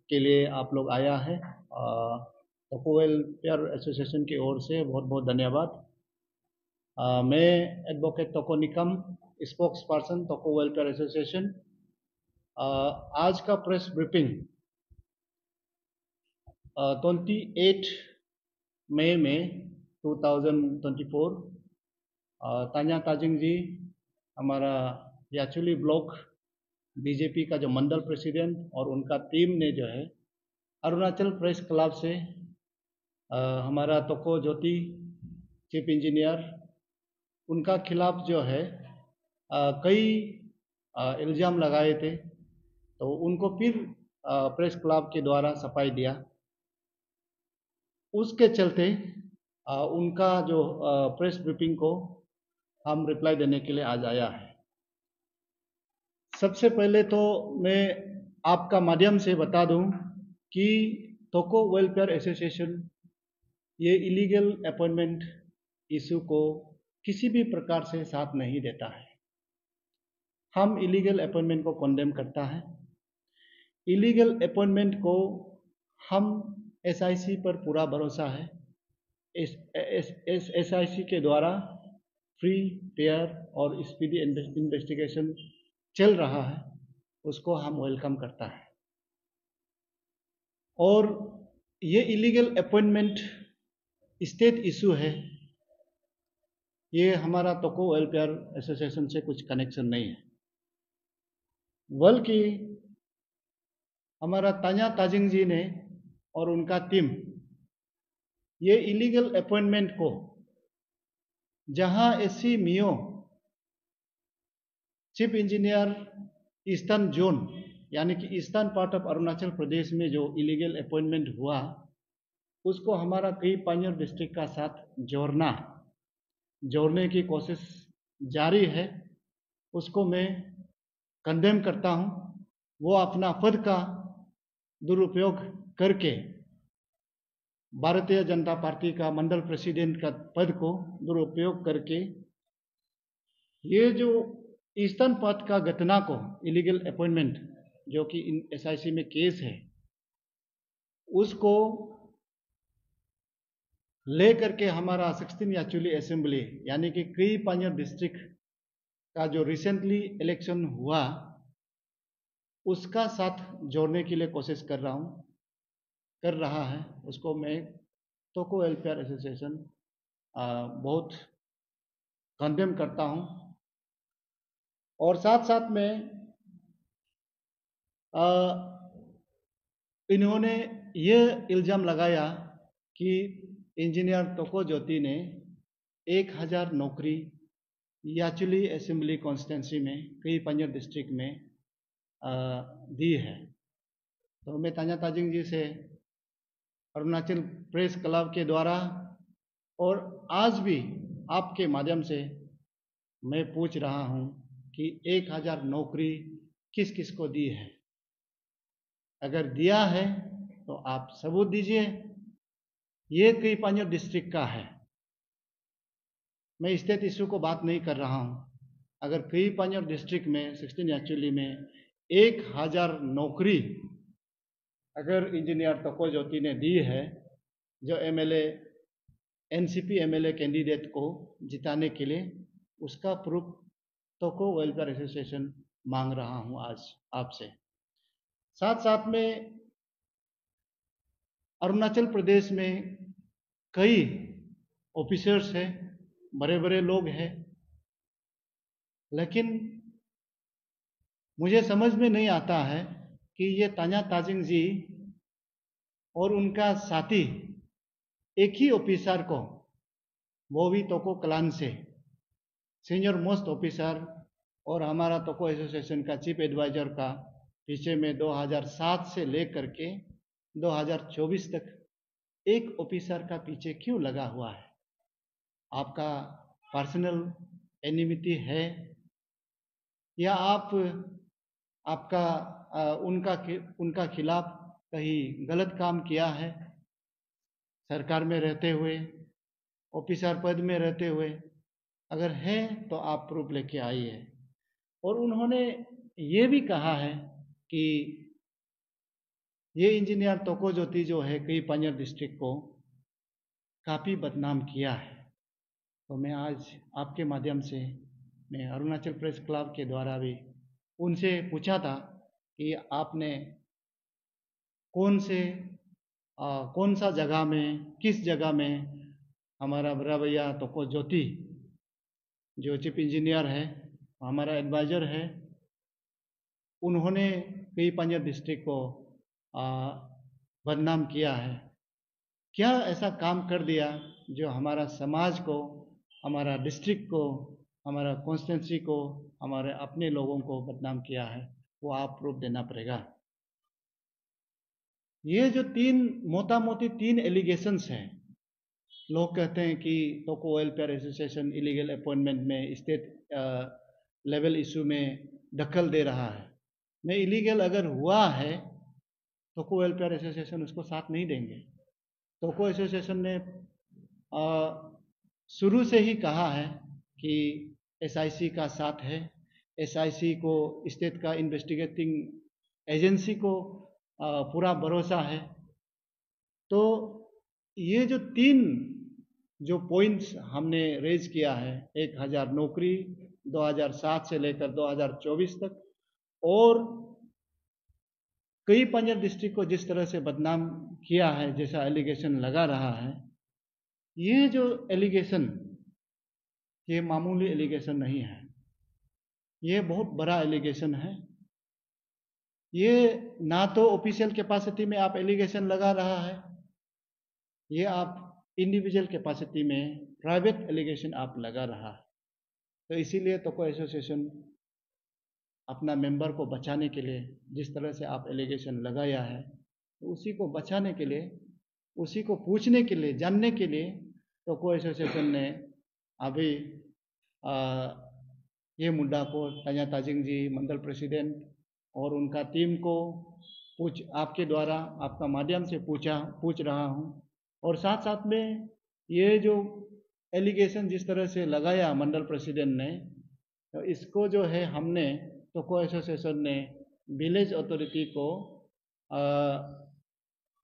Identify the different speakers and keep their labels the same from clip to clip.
Speaker 1: के लिए आप लोग आया है। टोको वेलफेयर एसोसिएशन की ओर से बहुत बहुत धन्यवाद। मैं एडवोकेट टोको निकम, स्पोक्स पर्सन टोको वेलफेयर एसोसिएशन। आज का प्रेस ब्रीफिंग 28 मई में 2024 तान्या ताजिंग जी, हमारा याचुली ब्लॉक बीजेपी का जो मंडल प्रेसिडेंट और उनका टीम ने जो है अरुणाचल प्रेस क्लब से हमारा टोको ज्योति चीफ इंजीनियर उनका खिलाफ जो है कई इल्ज़ाम लगाए थे, तो उनको फिर प्रेस क्लब के द्वारा सफाई दिया। उसके चलते उनका जो प्रेस ब्रीफिंग को हम रिप्लाई देने के लिए आज आया है। सबसे पहले तो मैं आपका माध्यम से बता दूं कि टोको वेलफेयर एसोसिएशन ये इलीगल अपॉइंटमेंट इशू को किसी भी प्रकार से साथ नहीं देता है। हम इलीगल अपॉइंटमेंट को कंडेम करता है। इलीगल अपॉइंटमेंट को हम एसआईसी पर पूरा भरोसा है। एसआईसी के द्वारा फ्री, फेयर और स्पीडी इन्वेस्टिगेशन चल रहा है, उसको हम वेलकम करता है। और ये इलीगल अपॉइंटमेंट स्टेट इशू है, ये हमारा टोको वेलफेयर एसोसिएशन से कुछ कनेक्शन नहीं है, बल्कि हमारा तान्या ताजिंग जी ने और उनका टीम ये इलीगल अपॉइंटमेंट को जहां एससी मियो चीफ इंजीनियर ईस्टर्न जोन यानी कि eastern part of Arunachal Pradesh में जो इलीगल अपॉइंटमेंट हुआ, उसको हमारा कई पानियर डिस्ट्रिक्ट का साथ जोड़ने की कोशिश जारी है, उसको मैं कंडेम करता हूं। वो अपना पद का दुरुपयोग करके भारतीय जनता पार्टी का मंडल प्रेसिडेंट का पद को दुरुपयोग करके ये जो ईस्टर्न पार्ट का घटना को इलीगल अपॉइंटमेंट जो कि एसआईसी में केस है, उसको ले करके हमारा 16 याचुली असेंबली यानी कि कई पानियर डिस्ट्रिक्ट का जो रिसेंटली इलेक्शन हुआ उसका साथ जोड़ने के लिए कोशिश कर रहा है। उसको मैं टोको वेलफेयर एसोसिएशन बहुत कंडेम करता हूं। और साथ साथ में इन्होंने ये इल्ज़ाम लगाया कि इंजीनियर टोको ज्योति ने 1000 नौकरी याचुली असेंबली कॉन्स्टिट्यूंसी में कई पानियर डिस्ट्रिक्ट में दी है। तो मैं तान्या ताजिंग जी से अरुणाचल प्रेस क्लब के द्वारा और आज भी आपके माध्यम से मैं पूछ रहा हूं कि 1000 नौकरी किस किस को दी है। अगर दिया है तो आप सबूत दीजिए। ये कई पानियर डिस्ट्रिक्ट का है, मैं स्टेट इशू को बात नहीं कर रहा हूं। अगर कई पानियर डिस्ट्रिक्ट में 16 एक्चुअली में 1000 नौकरी अगर इंजीनियर टोको ज्योति ने दी है, जो एमएलए एनसीपी एमएलए कैंडिडेट को जिताने के लिए, उसका प्रूफ टोको वेलफेयर एसोसिएशन मांग रहा हूं आज आपसे। साथ साथ में अरुणाचल प्रदेश में कई ऑफिसर्स हैं, बड़े बड़े लोग हैं, लेकिन मुझे समझ में नहीं आता है कि ये तान्या ताजिंग जी और उनका साथी एक ही ऑफिसर को, वो भी टोको क्लान से सीनियर मोस्ट ऑफिसर और हमारा टोको एसोसिएशन का चीफ एडवाइजर का पीछे में 2007 से लेकर के 2024 तक एक ऑफिसर का पीछे क्यों लगा हुआ है? आपका पर्सनल एनिमिटी है या आपका उनका खिलाफ कहीं गलत काम किया है? सरकार में रहते हुए, ऑफिसर पद में रहते हुए अगर है तो आप प्रूफ लेके आइए। और उन्होंने ये भी कहा है कि ये इंजीनियर तोको ज्योति जो है कई पांजर डिस्ट्रिक्ट को काफ़ी बदनाम किया है। तो मैं आज आपके माध्यम से मैं अरुणाचल प्रेस क्लब के द्वारा भी उनसे पूछा था कि आपने कौन सा जगह में, किस जगह में हमारा बड़ा भैया तोको ज्योति जो चीफ इंजीनियर है, हमारा एडवाइजर है, उन्होंने कई पांजर डिस्ट्रिक्ट को बदनाम किया है। क्या ऐसा काम कर दिया जो हमारा समाज को, हमारा डिस्ट्रिक्ट को, हमारा कॉन्स्टिट्यूंसी को, हमारे अपने लोगों को बदनाम किया है, वो आप प्रूफ देना पड़ेगा। ये जो मोटा मोटी 3 एलिगेशंस हैं, लोग कहते हैं कि तोको वेलफेयर एसोसिएशन इलीगल अपॉइंटमेंट में स्टेट लेवल इशू में दखल दे रहा है। मैं इलीगल अगर हुआ है तोको वेलफेयर एसोसिएशन उसको साथ नहीं देंगे। तोको एसोसिएशन ने शुरू से ही कहा है कि एसआईसी का साथ है, एसआईसी को, स्टेट का इन्वेस्टिगेटिंग एजेंसी को पूरा भरोसा है। तो ये जो 3 जो पॉइंट्स हमने रेज किया है, 1000 नौकरी 2007 से लेकर 2024 तक, और कई पांजर डिस्ट्रिक्ट को जिस तरह से बदनाम किया है, जैसा एलिगेशन लगा रहा है, ये जो एलिगेशन, ये मामूली एलिगेशन नहीं है, ये बहुत बड़ा एलिगेशन है। ये ना तो ऑफिशियल कैपेसिटी में आप एलिगेशन लगा रहा है, ये आप इंडिविजुअल कैपेसिटी में प्राइवेट एलिगेशन आप लगा रहा है। तो इसीलिए तोको एसोसिएशन अपना मेंबर को बचाने के लिए जिस तरह से आप एलिगेशन लगाया है, तो उसी को बचाने के लिए, उसी को पूछने के लिए, जानने के लिए तोको एसोसिएशन ने अभी ये मुद्दा को तान्या ताजिंग जी, मंडल प्रेसिडेंट और उनका टीम को आपके द्वारा, आपका माध्यम से पूछ रहा हूँ। और साथ साथ में ये जो एलिगेशन जिस तरह से लगाया मंडल प्रेसिडेंट ने, तो इसको जो है हमने तोको एसोसिएशन ने विलेज अथॉरिटी को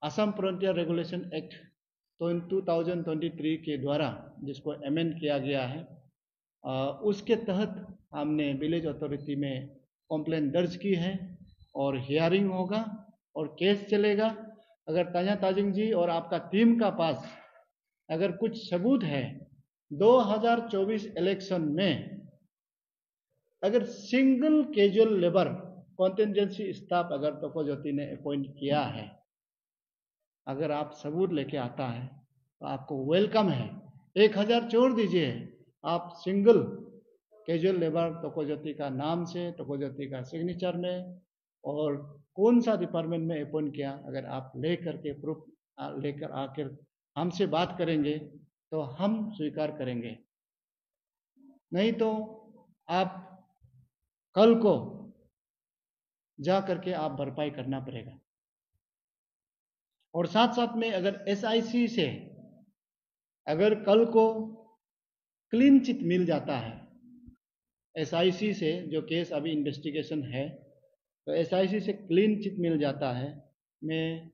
Speaker 1: असम फ्रंटियर रेगुलेशन एक्ट 2023 के द्वारा, जिसको अमेंड किया गया है, उसके तहत हमने विलेज अथॉरिटी में कंप्लेंट दर्ज की है और हियरिंग होगा और केस चलेगा। अगर तान्या ताजिंग जी और आपका टीम का पास अगर कुछ सबूत है, 2024 इलेक्शन में अगर single casual labour contingency staff अगर तोको ज्योति ने अपॉइंट किया है, अगर आप सबूत लेके आता है तो आपको वेलकम है। 1000 छोड़ दीजिए, आप सिंगल कैजुअल लेबर तोको ज्योति का नाम से, तोको ज्योति का सिग्नेचर में और कौन सा डिपार्टमेंट में अपॉइंट किया, अगर आप लेकर के प्रूफ लेकर आकर हमसे बात करेंगे तो हम स्वीकार करेंगे। नहीं तो आप कल को जा करके आप भरपाई करना पड़ेगा। और साथ साथ में अगर एसआईसी से अगर कल को क्लीन चिट मिल जाता है, एसआईसी से जो केस अभी इन्वेस्टिगेशन है, तो एसआईसी से क्लीन चिट मिल जाता है, मैं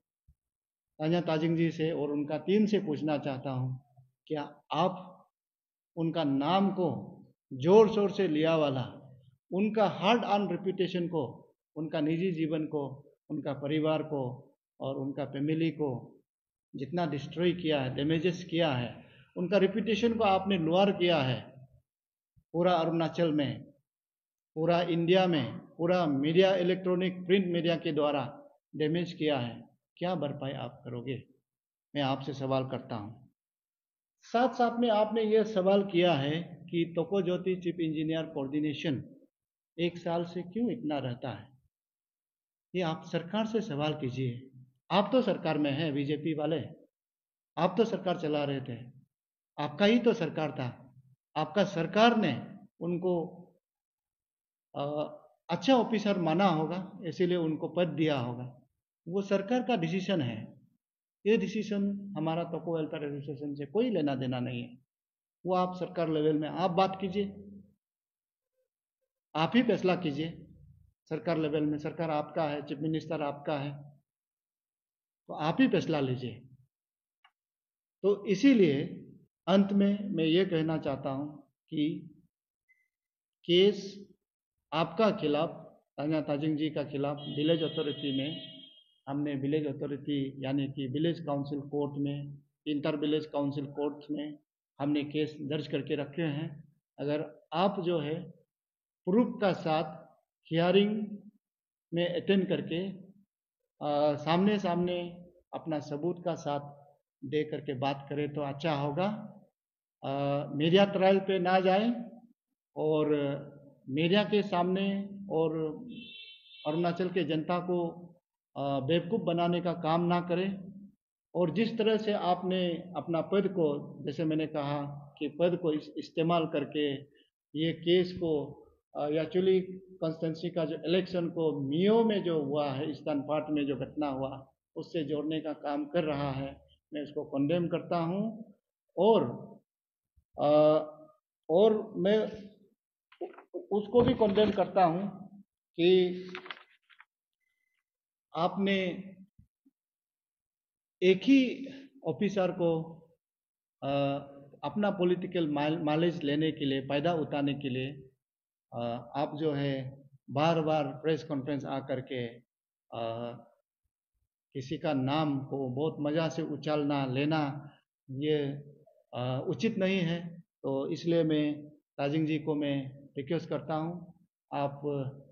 Speaker 1: तान्या ताजिंग जी से और उनका टीम से पूछना चाहता हूं, क्या आप उनका नाम को जोर शोर से लिया वाला, उनका हार्ड अर्न रेपुटेशन को, उनका निजी जीवन को, उनका परिवार को और उनका फैमिली को जितना डिस्ट्रॉय किया है, डैमेजेस किया है, उनका रेपुटेशन को आपने लोअर किया है, पूरा अरुणाचल में, पूरा इंडिया में, पूरा मीडिया, इलेक्ट्रॉनिक प्रिंट मीडिया के द्वारा डैमेज किया है, क्या भरपाई आप करोगे? मैं आपसे सवाल करता हूं। साथ साथ में आपने यह सवाल किया है कि तोको ज्योति चीफ इंजीनियर कोऑर्डिनेशन 1 साल से क्यों इतना रहता है? ये आप सरकार से सवाल कीजिए। आप तो सरकार में हैं, बीजेपी वाले, आप तो सरकार चला रहे थे, आपका ही तो सरकार था, आपका सरकार ने उनको अच्छा ऑफिसर माना होगा, इसीलिए उनको पद दिया होगा। वो सरकार का डिसीजन है, ये डिसीजन हमारा तोको वेलफेयर एसोसिएशन से कोई लेना देना नहीं है। वो आप सरकार लेवल में आप बात कीजिए, आप ही फैसला कीजिए। सरकार लेवल में सरकार आपका है, चीफ मिनिस्टर आपका है, तो आप ही फैसला लीजिए। तो इसीलिए अंत में मैं ये कहना चाहता हूं कि केस आपका खिलाफ, तान्या ताजिंग जी का खिलाफ विलेज अथॉरिटी में, हमने विलेज अथॉरिटी यानी कि विलेज काउंसिल कोर्ट में, इंटर विलेज काउंसिल कोर्ट में हमने केस दर्ज करके रखे हैं। अगर आप जो है प्रूफ का साथ हियरिंग में अटेंड करके सामने सामने अपना सबूत का साथ दे करके बात करें तो अच्छा होगा। मीडिया ट्रायल पे ना जाए और मीडिया के सामने और अरुणाचल के जनता को बेवकूफ़ बनाने का काम ना करें। और जिस तरह से आपने अपना पद को, जैसे मैंने कहा कि पद को इस्तेमाल करके ये केस को याचुली कॉन्स्टिट्यूंसी का जो इलेक्शन को मियो में जो हुआ है, ईस्टर्न पार्ट में जो घटना हुआ, उससे जोड़ने का काम कर रहा है, मैं उसको कंडेम करता हूं। और मैं उसको भी कंडेम करता हूं कि आपने एक ही ऑफिसर को अपना पॉलिटिकल माइलेज लेने के लिए, फायदा उठाने के लिए आप जो है बार बार प्रेस कॉन्फ्रेंस आकर के किसी का नाम को बहुत मज़ा से उछालना लेना, ये उचित नहीं है। तो इसलिए मैं ताजिंग जी को मैं रिक्वेस्ट करता हूँ, आप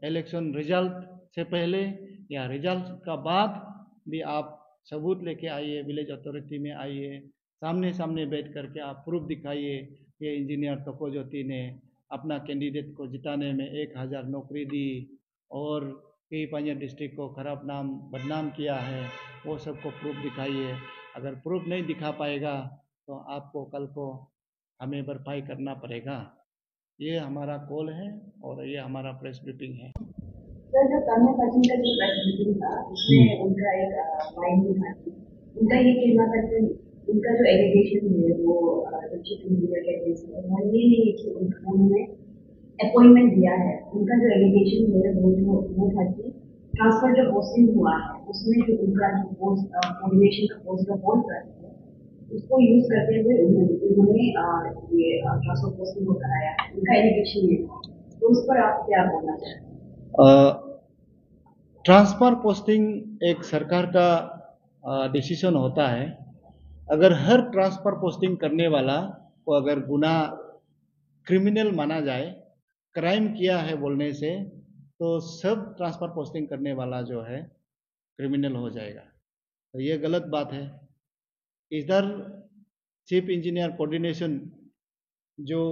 Speaker 1: इलेक्शन रिजल्ट से पहले या रिजल्ट का बाद भी आप सबूत लेके आइए, विलेज अथॉरिटी में आइए, सामने सामने बैठ करके आप प्रूफ दिखाइए। ये इंजीनियर तोको ज्योति ने अपना कैंडिडेट को जिताने में 1000 नौकरी दी और कई पांजिया डिस्ट्रिक्ट को खराब नाम बदनाम किया है, वो सबको प्रूफ दिखाइए। अगर प्रूफ नहीं दिखा पाएगा तो आपको कल को हमें भरपाई करना पड़ेगा। ये हमारा कॉल है और ये हमारा प्रेस ब्रीफिंग है।
Speaker 2: सर, जो तान्या ताजिंग का जो प्रेस ब्रीफिंग था, उसमें उनका एक लाइन भी था, उनका ये कहना था कि उनका जो एलिगेशन है वो चीफ इंजीनियर के अगेंस्ट है, वो ये नहीं है कि उन्होंने अपॉइंटमेंट दिया है। उनका जो एलिगेशन है वो था कि ट्रांसफर जो पोस्टिंग हुआ है उसमें जो उनका जो पोस्ट कोऑर्डिनेशन का पोस्ट जो होल्ड करते हैं उसको यूज करते हुए उन्होंने ये ट्रांसफर पोस्टिंग को कराया है, उनका एलिगेशन ये था। तो उस पर आप क्या बोलना चाहते हैं?
Speaker 1: ट्रांसफर पोस्टिंग एक सरकार का डिसीजन होता है। अगर हर ट्रांसफर पोस्टिंग करने वाला को अगर गुनाह क्रिमिनल माना जाए, क्राइम किया है बोलने से, तो सब ट्रांसफर पोस्टिंग करने वाला जो है क्रिमिनल हो जाएगा। तो ये गलत बात है। इधर चीफ इंजीनियर कोऑर्डिनेशन जो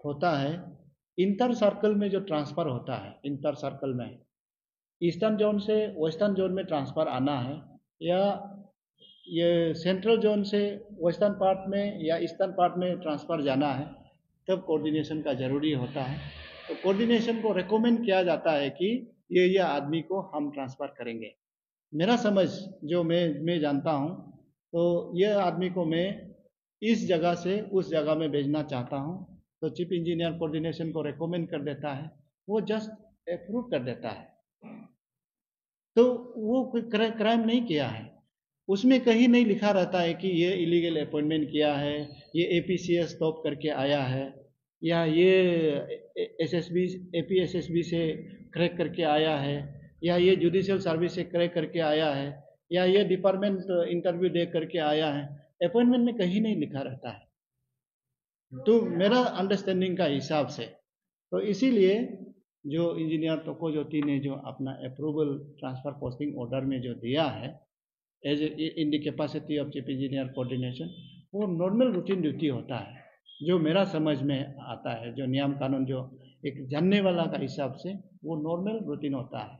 Speaker 1: होता है, इंटर सर्कल में जो ट्रांसफर होता है, इंटर सर्कल में ईस्टर्न जोन से वेस्टर्न जोन में ट्रांसफर आना है, या ये सेंट्रल जोन से वेस्टर्न पार्ट में या ईस्टर्न पार्ट में ट्रांसफर जाना है, तब कोऑर्डिनेशन का ज़रूरी होता है। तो कोऑर्डिनेशन को रेकमेंड किया जाता है कि ये आदमी को हम ट्रांसफ़र करेंगे। मेरा समझ जो मैं जानता हूँ, तो ये आदमी को मैं इस जगह से उस जगह में भेजना चाहता हूँ, तो चीफ इंजीनियर कोऑर्डिनेशन को रेकमेंड कर देता है, वो जस्ट अप्रूव कर देता है। तो वो कोई क्राइम नहीं किया है। उसमें कहीं नहीं लिखा रहता है कि ये इलीगल अपॉइंटमेंट किया है, ये एपीसीएस टॉप करके आया है, या ये एसएसबी एपीएसएसबी से क्रैक करके आया है, या ये जुडिशियल सर्विस से क्रैक करके आया है, या ये डिपार्टमेंट इंटरव्यू दे करके आया है। अपॉइंटमेंट में कहीं नहीं लिखा रहता है, तो मेरा अंडरस्टैंडिंग का हिसाब से। तो इसीलिए जो इंजीनियर तोको ज्योति ने जो अपना अप्रूवल ट्रांसफर पोस्टिंग ऑर्डर में जो दिया है as in the capacity of chief engineer coordination, वो नॉर्मल रूटीन ड्यूटी होता है, जो मेरा समझ में आता है, जो नियम कानून जो एक जानने वाला का हिसाब से वो नॉर्मल रूटीन होता है।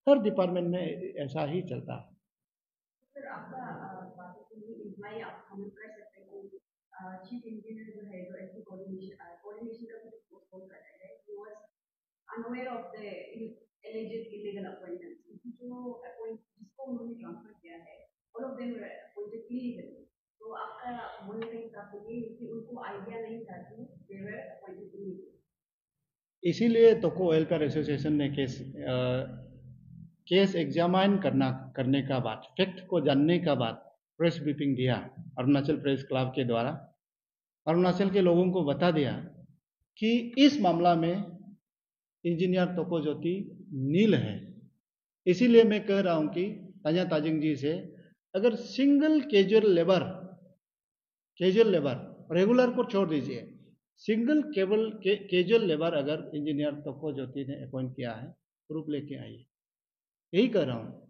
Speaker 1: हर डिपार्टमेंट में ऐसा ही चलता है।
Speaker 2: सर, आपका बातों को ये इम्प्लाई आप कमेंट कर सकते हैं कि चीफ इंजीनियर जो है, जो ऐसी कोऑर्डिनेशन का जो पोस्ट होल्ड कर रहे हैं, he was unaware of the alleged illegal appointments, जिसको उन्होंने ट्रांसफर किया है, all of them were appointed illegally. तो आपका बोलने का हिसाब तो ये है कि उनको आइडिया नहीं था कि दे वर अपॉइंटेड इलीगली।
Speaker 1: इसीलिए तोको वेलफेयर एसोसिएशन ने केस केस एग्जामाइन करने का बाद, फैक्ट को जानने का बाद प्रेस ब्रीफिंग दिया अरुणाचल प्रेस क्लब के द्वारा। अरुणाचल के लोगों को बता दिया कि इस मामला में इंजीनियर तोको ज्योति नील है। इसीलिए मैं कह रहा हूं कि ताजा ताजिंग जी से, अगर सिंगल कैजुअल लेबर रेगुलर को छोड़ दीजिए, सिंगल कैजुअल लेबर अगर इंजीनियर तोको ज्योति ने अपॉइंट किया है, प्रूफ लेके आइए। यही कह रहा हूं।